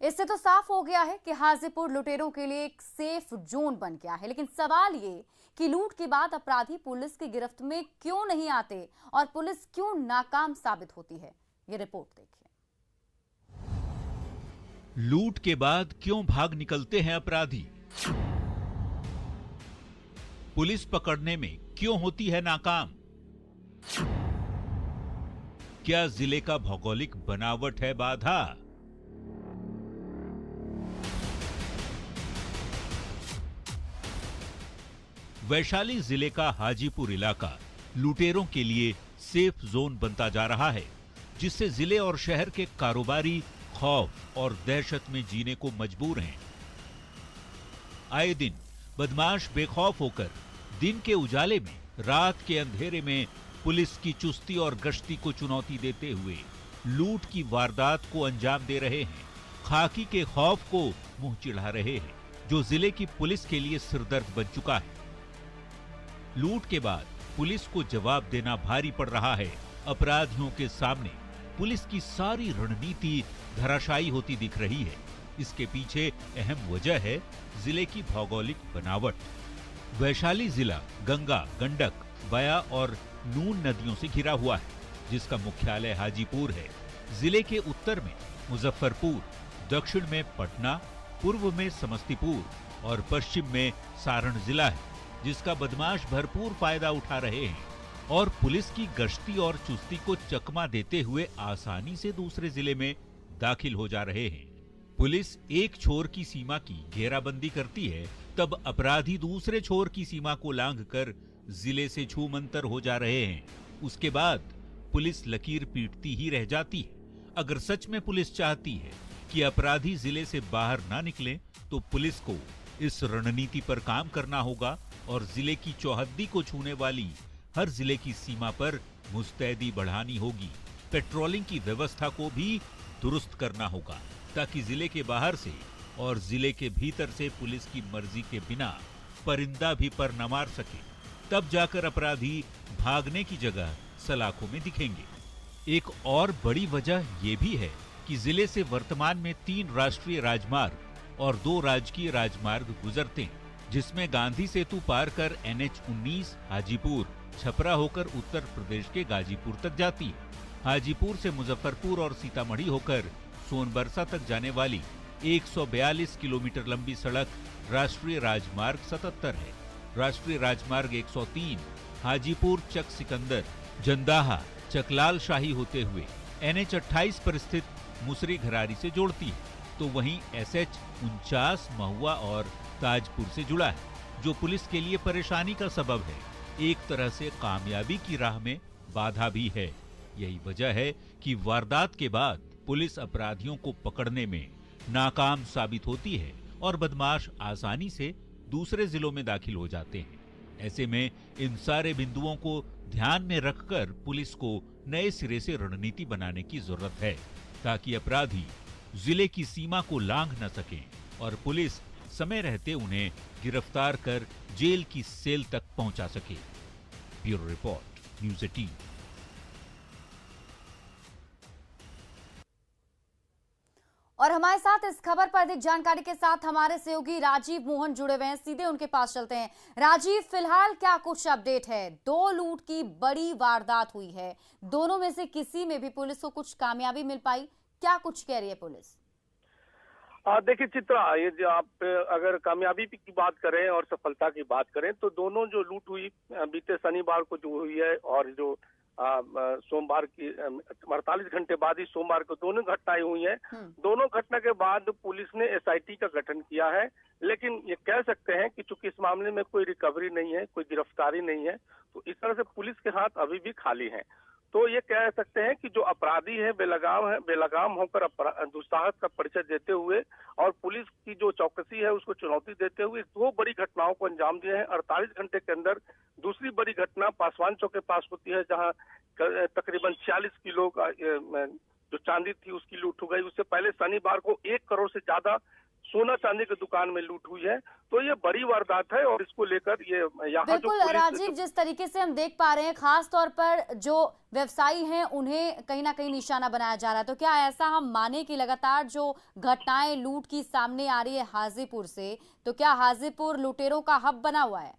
इससे तो साफ हो गया है कि हाजीपुर लुटेरों के लिए एक सेफ जोन बन गया है। लेकिन सवाल ये कि लूट के बाद अपराधी पुलिस की गिरफ्त में क्यों नहीं आते और पुलिस क्यों नाकाम साबित होती है। ये रिपोर्ट देखिए। लूट के बाद क्यों भाग निकलते हैं अपराधी? पुलिस पकड़ने में क्यों होती है नाकाम? क्या जिले का भौगोलिक बनावट है बाधा? वैशाली जिले का हाजीपुर इलाका लुटेरों के लिए सेफ जोन बनता जा रहा है, जिससे जिले और शहर के कारोबारी खौफ और दहशत में जीने को मजबूर हैं। आए दिन बदमाश बेखौफ होकर दिन के उजाले में, रात के अंधेरे में पुलिस की चुस्ती और गश्ती को चुनौती देते हुए लूट की वारदात को अंजाम दे रहे हैं। खाकी के खौफ को मुंह चिढ़ा रहे हैं, जो जिले की पुलिस के लिए सिरदर्द बन चुका है। लूट के बाद पुलिस को जवाब देना भारी पड़ रहा है। अपराधियों के सामने पुलिस की सारी रणनीति धराशायी होती दिख रही है। इसके पीछे अहम वजह है जिले की भौगोलिक बनावट। वैशाली जिला गंगा, गंडक, बया और नून नदियों से घिरा हुआ है, जिसका मुख्यालय हाजीपुर है। जिले के उत्तर में मुजफ्फरपुर, दक्षिण में पटना, पूर्व में समस्तीपुर और पश्चिम में सारण जिला है, जिसका बदमाश भरपूर फायदा उठा रहे हैं और पुलिस की गश्ती और चुस्ती को चकमा देते हुए आसानी से दूसरे जिले में दाखिल हो जा रहे हैं। पुलिस एक छोर की सीमा की घेराबंदी करती है, तब अपराधी दूसरे छोर की सीमा को लांघकर जिले से छूमंतर हो जा रहे हैं। उसके बाद पुलिस लकीर पीटती ही रह जाती है। अगर सच में पुलिस चाहती है कि अपराधी जिले से बाहर ना निकले, तो पुलिस को इस रणनीति पर काम करना होगा और जिले की चौहद्दी को छूने वाली हर जिले की सीमा पर मुस्तैदी बढ़ानी होगी। पेट्रोलिंग की व्यवस्था को भी दुरुस्त करना होगा, ताकि जिले के बाहर से और जिले के भीतर से पुलिस की मर्जी के बिना परिंदा भी पर न मार सके। तब जाकर अपराधी भागने की जगह सलाखों में दिखेंगे। एक और बड़ी वजह यह भी है कि जिले से वर्तमान में 3 राष्ट्रीय राजमार्ग और 2 राजकीय राजमार्ग गुजरते हैं, जिसमें गांधी सेतु पार कर NH-19 हाजीपुर छपरा होकर उत्तर प्रदेश के गाजीपुर तक जाती है। हाजीपुर से मुजफ्फरपुर और सीतामढ़ी होकर सोनबरसा तक जाने वाली 142 किलोमीटर लंबी सड़क राष्ट्रीय राजमार्ग 77 है। राष्ट्रीय राजमार्ग 103 हाजीपुर चक सिकंदर, जंदाहा, चकलाल शाही होते हुए NH-28 पर स्थित मुसरी घरारी से जोड़ती है, तो वहीं SH-49 महुआ और ताजपुर से जुड़ा है, जो पुलिस के लिए परेशानी का सबब है। एक तरह से कामयाबी की राह में बाधा भी है। यही वजह है कि वारदात के बाद पुलिस अपराधियों को पकड़ने में नाकाम साबित होती है और बदमाश आसानी से दूसरे जिलों में दाखिल हो जाते हैं। ऐसे में इन सारे बिंदुओं को ध्यान में रखकर पुलिस को नए सिरे से रणनीति बनाने की जरूरत है, ताकि अपराधी जिले की सीमा को लांघ न सकें और पुलिस समय रहते उन्हें गिरफ्तार कर जेल की सेल तक पहुंचा सके। Bureau report, news 18। और हमारे साथ इस खबर पर अधिक जानकारी के साथ हमारे सहयोगी राजीव मोहन जुड़े हुए हैं। सीधे उनके पास चलते हैं। राजीव, फिलहाल क्या कुछ अपडेट है? 2 लूट की बड़ी वारदात हुई है, दोनों में से किसी में भी पुलिस को कुछ कामयाबी मिल पाई? क्या कुछ कह रही है पुलिस? देखिए चित्रा, ये जो आप अगर कामयाबी की बात करें और सफलता की बात करें, तो दोनों जो लूट हुई बीते शनिवार को जो हुई है और जो सोमवार की 48 घंटे बाद ही सोमवार को दोनों घटनाएं हुई हैं। दोनों घटना के बाद पुलिस ने SIT का गठन किया है, लेकिन ये कह सकते हैं कि चूंकि इस मामले में कोई रिकवरी नहीं है, कोई गिरफ्तारी नहीं है, तो इस तरह से पुलिस के हाथ अभी भी खाली हैं। तो ये कह सकते हैं कि जो अपराधी है बेलगाम होकर दुस्साहस का परिचय देते हुए और पुलिस की जो चौकसी है उसको चुनौती देते हुए 2 बड़ी घटनाओं को अंजाम दिए हैं। 48 घंटे के अंदर दूसरी बड़ी घटना पासवान चौक के पास होती है, जहां तकरीबन 46 किलो का जो चांदी थी उसकी लूट हो गई। उससे पहले शनिवार को 1 करोड़ से ज्यादा सोना चांदी की दुकान में लूट हुई है। तो ये बड़ी वारदात है और इसको लेकर ये यहाँ जो बिल्कुल पुलिस राजीव, जिस तरीके से हम देख पा रहे हैं खास तौर पर जो व्यवसायी हैं उन्हें कहीं ना कहीं निशाना बनाया जा रहा है, तो क्या ऐसा हम माने कि लगातार जो घटनाएं लूट की सामने आ रही है हाजीपुर से, तो क्या हाजीपुर लुटेरों का हब बना हुआ है?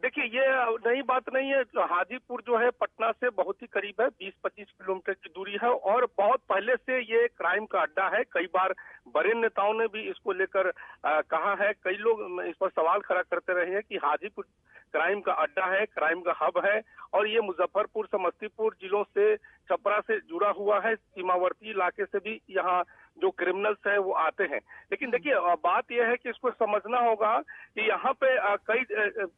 देखिए, ये नई बात नहीं है। हाजीपुर जो है पटना से बहुत ही करीब है, 20-25 किलोमीटर की दूरी है और बहुत पहले से ये क्राइम का अड्डा है। कई बार बड़े नेताओं ने भी इसको लेकर कहा है, कई लोग इस पर सवाल खड़ा करते रहे हैं कि हाजीपुर क्राइम का अड्डा है, क्राइम का हब है और ये मुजफ्फरपुर, समस्तीपुर जिलों से, छपरा से जुड़ा हुआ है। सीमावर्ती इलाके से भी यहाँ जो क्रिमिनल्स हैं वो आते हैं। लेकिन देखिए, बात यह है कि इसको समझना होगा कि यहाँ पे कई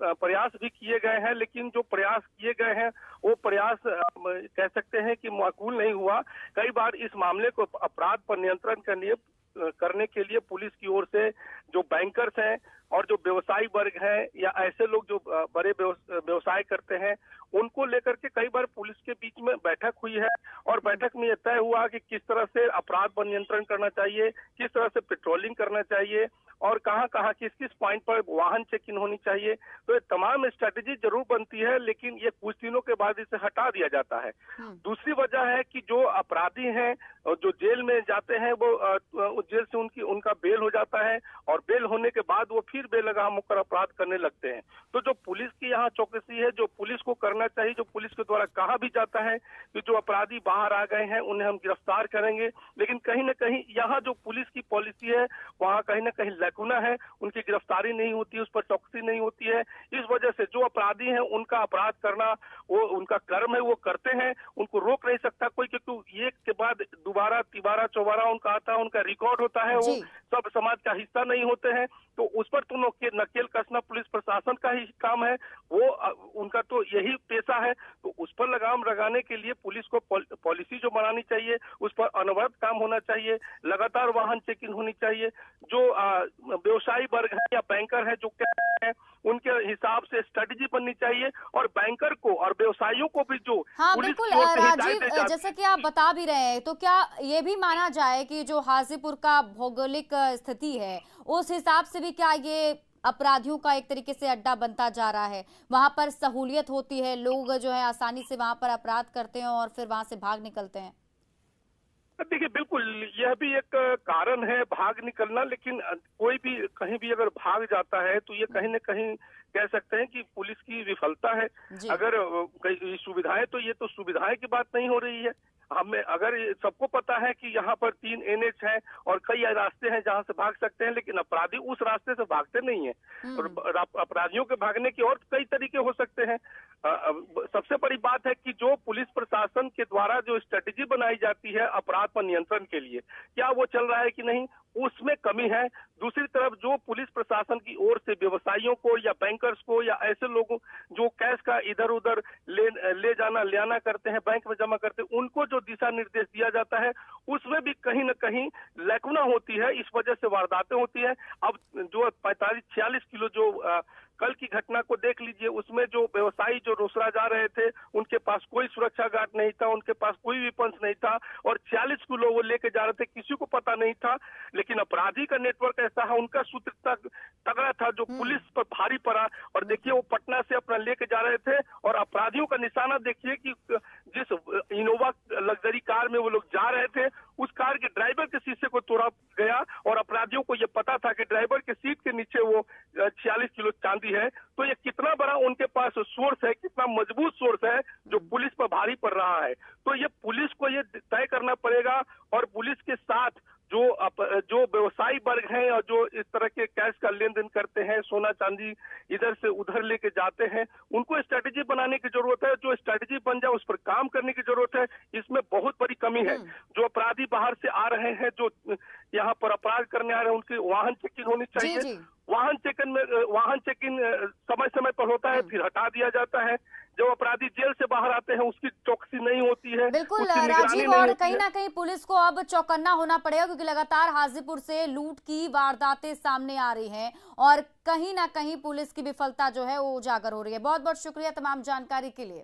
प्रयास भी किए गए हैं, लेकिन जो प्रयास किए गए हैं वो प्रयास कह सकते हैं कि माकूल नहीं हुआ। कई बार इस मामले को अपराध पर नियंत्रण करने के लिए पुलिस की ओर से जो बैंकर्स हैं और जो व्यवसायी वर्ग है या ऐसे लोग जो बड़े व्यवसाय करते हैं उनको लेकर के कई बार पुलिस के बीच में बैठक हुई है और बैठक में यह तय हुआ कि किस तरह से अपराध पर नियंत्रण करना चाहिए, किस तरह से पेट्रोलिंग करना चाहिए और कहां कहां किस किस पॉइंट पर वाहन चेकिंग होनी चाहिए। तो ये तमाम स्ट्रेटेजी जरूर बनती है, लेकिन ये कुछ दिनों के बाद इसे हटा दिया जाता है। दूसरी वजह है कि जो अपराधी हैं जो जेल में जाते हैं वो जेल से उनका बेल हो जाता है और बेल होने के बाद वो फिर बेलगाम होकर अपराध करने लगते हैं। तो जो पुलिस की यहाँ चौकसी है, जो पुलिस को करना चाहिए, जो पुलिस के द्वारा कहा भी जाता है कि जो अपराधी बाहर आ गए हैं उन्हें हम गिरफ्तार करेंगे, लेकिन कहीं न कहीं यहाँ जो पुलिस की पॉलिसी है वहाँ कहीं न कहीं लैकुना है, उनकी गिरफ्तारी नहीं होती, उस पर चौकसी नहीं होती है। इस वजह से जो अपराधी हैं उनका अपराध करना वो उनका कर्म है, वो करते हैं, उनको रोक नहीं सकता कोई, क्योंकि एक के बाद दोबारा तिबारा चौबारा उनका आता है, उनका रिकॉर्ड होता है, वो सब समाज का हिस्सा नहीं होते हैं। तो उस पर तो नकेल कसना पुलिस प्रशासन का ही काम है, वो उनका तो यही पेशा है। तो उस पर लगाम लगाने के लिए पुलिस को पॉलिसी जो बनानी चाहिए, उस पर अनवरत काम होना चाहिए, लगातार वाहन चेकिंग होनी चाहिए। जो व्यवसायी वर्ग है या बैंकर है जो क्या है उनके हिसाब से स्ट्रेटेजी बननी चाहिए और बैंकर को और व्यवसायियों को भी जो बिल्कुल राजीव, जैसे कि आप बता भी रहे हैं, तो क्या ये भी माना जाए कि जो हाजीपुर का भौगोलिक स्थिति है उस हिसाब से भी क्या ये अपराधियों का एक तरीके से अड्डा बनता जा रहा है? वहां पर सहूलियत होती है, लोग जो है आसानी से वहां पर अपराध करते हैं और फिर वहां से भाग निकलते हैं। देखिए, बिल्कुल यह भी एक कारण है भाग निकलना, लेकिन कोई भी कहीं भी अगर भाग जाता है तो ये कहीं न कहीं कह सकते हैं कि पुलिस की विफलता है। अगर कई सुविधाएं, तो ये तो सुविधाएं की बात नहीं हो रही है। हमें अगर सबको पता है कि यहाँ पर 3 NH हैं और कई रास्ते हैं जहाँ से भाग सकते हैं, लेकिन अपराधी उस रास्ते से भागते नहीं है और अपराधियों के भागने के और कई तरीके हो सकते हैं। सबसे बड़ी बात है कि जो पुलिस प्रशासन के द्वारा जो स्ट्रेटेजी बनाई जाती है अपराध पर नियंत्रण के लिए, क्या वो चल रहा है कि नहीं, उसमें कमी है। दूसरी तरफ जो पुलिस प्रशासन की ओर से व्यवसायियों को या बैंकर्स को या ऐसे लोगों जो कैश का इधर उधर ले जाना ले आना करते हैं, बैंक में जमा करते हैं, उनको जो दिशा निर्देश दिया जाता है उसमें भी कहीं न कहीं लैकुना होती है। इस वजह से वारदातें होती है। अब जो 45-46 किलो जो कल की घटना को देख लीजिए, उसमें जो व्यवसायी जो रोसड़ा जा रहे थे उनके पास कोई सुरक्षा गार्ड नहीं था, उनके पास कोई वेपन्स नहीं था और 40 किलो वो लेके जा रहे थे, किसी को पता नहीं था। लेकिन अपराधी का नेटवर्क ऐसा है, उनका सूत्र तगड़ा था जो पुलिस पर भारी पड़ा। और देखिए, वो पटना से अपना लेके जा रहे थे और अपराधियों का निशाना देखिए कि जिस इनोवा लग्जरी कार में वो लोग जा रहे थे उस कार के ड्राइवर के शीशे को तोड़ा गया और अपराधियों को ये पता था कि ड्राइवर के सीट के नीचे वो 46 किलो चांदी है। तो ये कितना बड़ा उनके पास सोर्स है, कितना मजबूत सोर्स है जो पुलिस पर भारी पड़ रहा है। तो ये पुलिस को ये तय करना पड़ेगा और पुलिस के साथ जो व्यवसायी वर्ग हैं और जो इस तरह के कैश का लेन देन करते हैं, सोना चांदी इधर से उधर लेके जाते हैं, उनको स्ट्रेटेजी बनाने की जरूरत है। जो स्ट्रेटेजी बन जाए उस पर काम करने की जरूरत है। इसमें बहुत बड़ी कमी है। जो अपराधी बाहर से आ रहे हैं, जो यहाँ पर अपराध करने आ रहे हैं, उनकी वाहन चेकिंग होनी चाहिए। वाहन चेकिंग समय समय पर होता है, फिर हटा दिया जाता है। जो अपराधी जेल से बाहर आते हैं उसकी चौकसी नहीं होती है। बिल्कुल राजीव, और कहीं ना कहीं पुलिस को अब चौकन्ना होना पड़ेगा क्योंकि लगातार हाजीपुर से लूट की वारदातें सामने आ रही हैं और कहीं ना कहीं पुलिस की विफलता जो है वो उजागर हो रही है। बहुत बहुत शुक्रिया तमाम जानकारी के लिए।